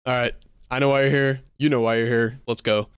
All right. I know why you're here. You know why you're here. Let's go.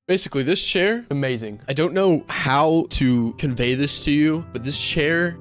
Basically, this chair, amazing. I don't know how to convey this to you, but this chair,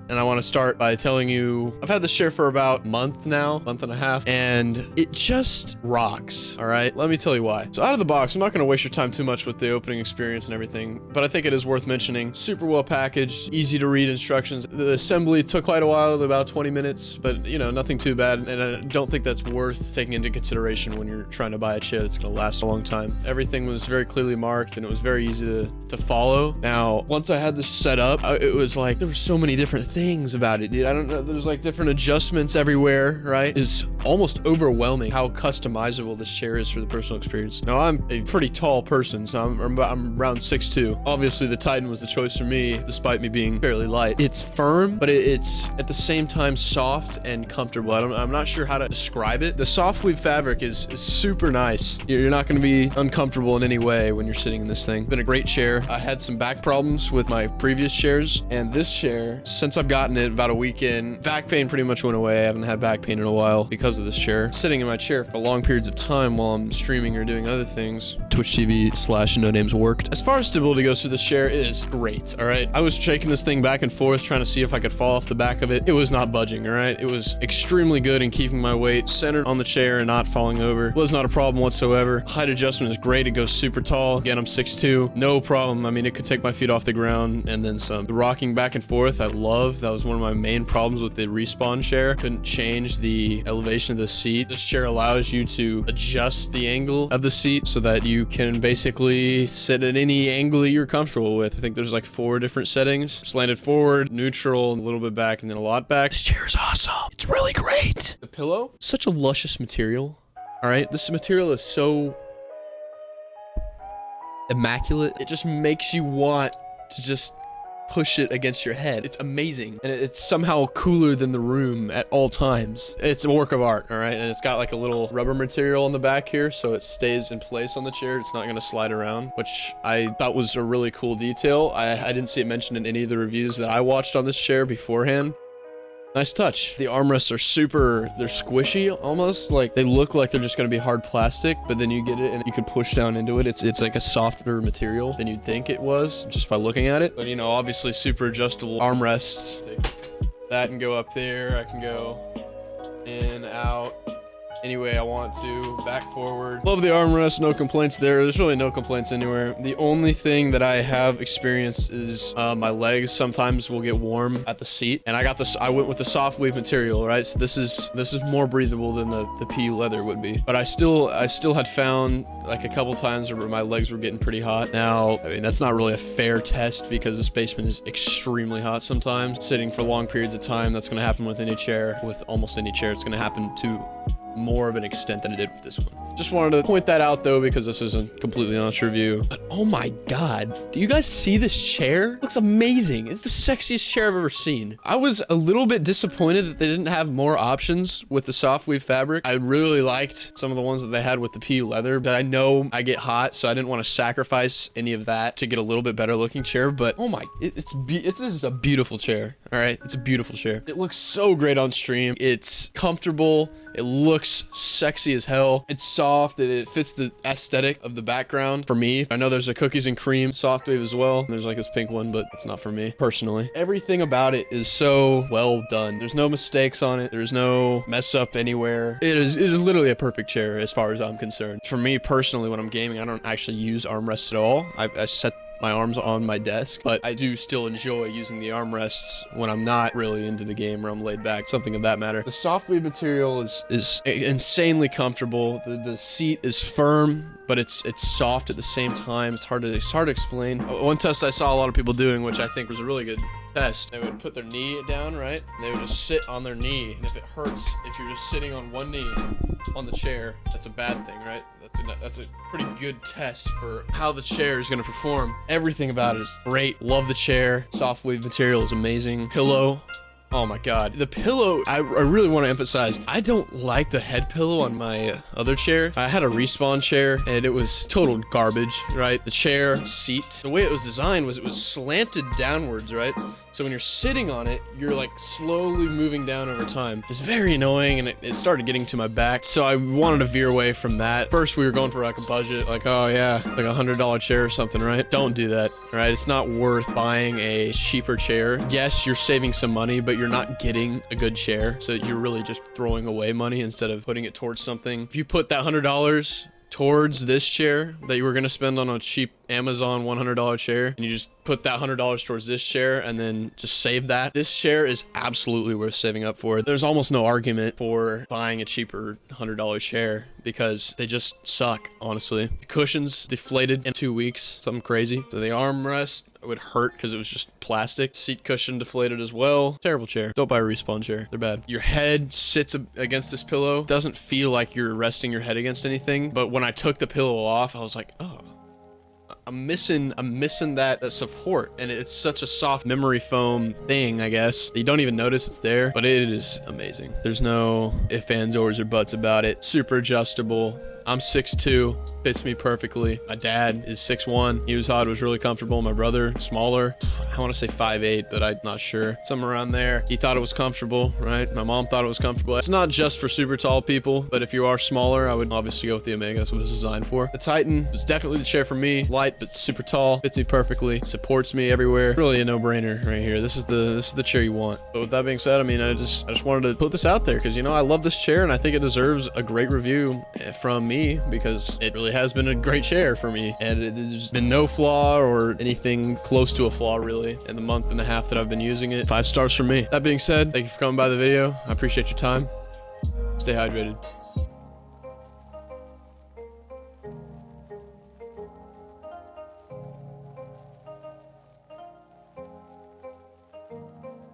and I want to start by telling you, I've had this chair for about a month now, month and a half, and it just rocks, all right? Let me tell you why. So out of the box, I'm not going to waste your time too much with the opening experience and everything, but I think it is worth mentioning. Super well packaged, easy to read instructions. The assembly took quite a while, about 20 minutes, but you know, nothing too bad, and I don't think that's worth taking into consideration when you're trying to buy a chair that's going to last a long time. Everything was very clearly marked, and it was very easy to follow. Now, once I had this set up, it was like, there were so many different things about it, dude. I don't know, there's like different adjustments everywhere, right? It's almost overwhelming how customizable this chair is for the personal experience. Now, I'm a pretty tall person, so I'm around 6'2". Obviously, the Titan was the choice for me, despite me being fairly light. It's firm, but it's at the same time soft and comfortable. I'm not sure how to describe it. The soft weave fabric is super nice. You're not going to be uncomfortable in any way when you're sitting in this thing. It's been a great chair. I had some back problems with my previous chairs, and this chair, since I've gotten it about a week in, back pain pretty much went away. I haven't had back pain in a while because of this chair. Sitting in my chair for long periods of time while I'm streaming or doing other things. Twitch TV / No Names worked. As far as stability goes through this chair, it is great, all right? I was shaking this thing back and forth trying to see if I could fall off the back of it. It was not budging, all right? It was extremely good in keeping my weight centered on the chair and not falling over. It was not a problem whatsoever. Height adjustment is great. It goes super tall. Again, I'm 6'2". No problem. I mean, it could take my feet off the ground and then some. The rocking back and forth, I love. That was one of my main problems with the Respawn chair. Couldn't change the elevation of the seat. This chair allows you to adjust the angle of the seat so that you can basically sit at any angle that you're comfortable with. I think there's like 4 different settings. Slanted forward, neutral, a little bit back, and then a lot back. This chair is awesome. It's really great. The pillow, such a luscious material. All right, this material is so immaculate. It just makes you want to just push it against your head. It's amazing, and it's somehow cooler than the room at all times. It's a work of art, all right? And it's got like a little rubber material on the back here, so it stays in place on the chair. It's not gonna slide around, which I thought was a really cool detail. I didn't see it mentioned in any of the reviews that I watched on this chair beforehand. Nice touch. The armrests are they're squishy almost. Like they look like they're just gonna be hard plastic, but then you get it and you can push down into it. It's like a softer material than you'd think it was just by looking at it. But you know, obviously super adjustable armrests. Take that and go up there. I can go in, out, any way I want to, back, forward. Love the armrest, no complaints there. There's really no complaints anywhere. The only thing that I have experienced is my legs sometimes will get warm at the seat, and I went with the soft weave material, right? So this is more breathable than the PU leather would be. But I still had found like a couple times where my legs were getting pretty hot. Now, I mean, that's not really a fair test because this basement is extremely hot sometimes. Sitting for long periods of time, that's gonna happen with any chair, with almost any chair. It's gonna happen to more of an extent than it did with this one. Just wanted to point that out though, because this is a completely honest review. But oh my god, do you guys see this chair? It looks amazing. It's the sexiest chair I've ever seen. I was a little bit disappointed that they didn't have more options with the soft weave fabric. I really liked some of the ones that they had with the PU leather, but I know I get hot, so I didn't want to sacrifice any of that to get a little bit better looking chair. But oh my, this is a beautiful chair. All right, it's a beautiful chair. It looks so great on stream. It's comfortable. It looks sexy as hell. It's soft. It fits the aesthetic of the background for me. I know there's a cookies and cream soft wave as well. There's like this pink one, but it's not for me personally. Everything about it is so well done. There's no mistakes on it. There's no mess up anywhere. It is literally a perfect chair as far as I'm concerned. For me personally, when I'm gaming, I don't actually use armrests at all. I set my arms on my desk, but I do still enjoy using the armrests when I'm not really into the game or I'm laid back, something of that matter. The soft weave material is insanely comfortable. The seat is firm, but it's soft at the same time. It's hard to explain. One test I saw a lot of people doing, which I think was a really good test, they would put their knee down, right? And they would just sit on their knee, and if it hurts, if you're just sitting on one knee on the chair, that's a bad thing, right? That's a pretty good test for how the chair is going to perform. Everything about it is great. Love the chair. Soft weave material is amazing. Pillow. Oh my god. The pillow, I really want to emphasize, I don't like the head pillow on my other chair. I had a Respawn chair, and it was total garbage, right? The chair, seat, the way it was designed was it was slanted downwards, right? So when you're sitting on it, you're like slowly moving down over time. It's very annoying, and it started getting to my back. So I wanted to veer away from that. First, we were going for like a budget, like, oh yeah, like $100 chair or something, right? Don't do that, right? It's not worth buying a cheaper chair. Yes, you're saving some money, but you're not getting a good chair. So you're really just throwing away money instead of putting it towards something. If you put that $100 towards this chair that you were going to spend on a cheap Amazon $100 chair, and you just put that $100 towards this chair and then just save that, this chair is absolutely worth saving up for. There's almost no argument for buying a cheaper $100 chair because they just suck, honestly. The cushions deflated in 2 weeks, something crazy. So the armrest would hurt because it was just plastic. Seat cushion deflated as well. Terrible chair. Don't buy a Respawn chair. They're bad. Your head sits against this pillow. Doesn't feel like you're resting your head against anything. But when I took the pillow off, I was like, oh, I'm missing that support, and it's such a soft memory foam thing, I guess. You don't even notice it's there, but it is amazing. There's no ifs, ands, ors, or buts about it. Super adjustable. I'm 6'2", fits me perfectly. My dad is 6'1". He thought it was really comfortable. My brother, smaller, I want to say 5'8", but I'm not sure. Somewhere around there. He thought it was comfortable, right? My mom thought it was comfortable. It's not just for super tall people, but if you are smaller, I would obviously go with the Omega. That's what it's designed for. The Titan is definitely the chair for me. Light, but super tall. Fits me perfectly. Supports me everywhere. Really a no-brainer right here. This is the chair you want. But with that being said, I mean, I just wanted to put this out there because, you know, I love this chair, and I think it deserves a great review from me because it really has been a great chair for me, and there's been no flaw or anything close to a flaw really in the month and a half that I've been using it. 5 stars from me. That being said, thank you for coming by the video. I appreciate your time. Stay hydrated.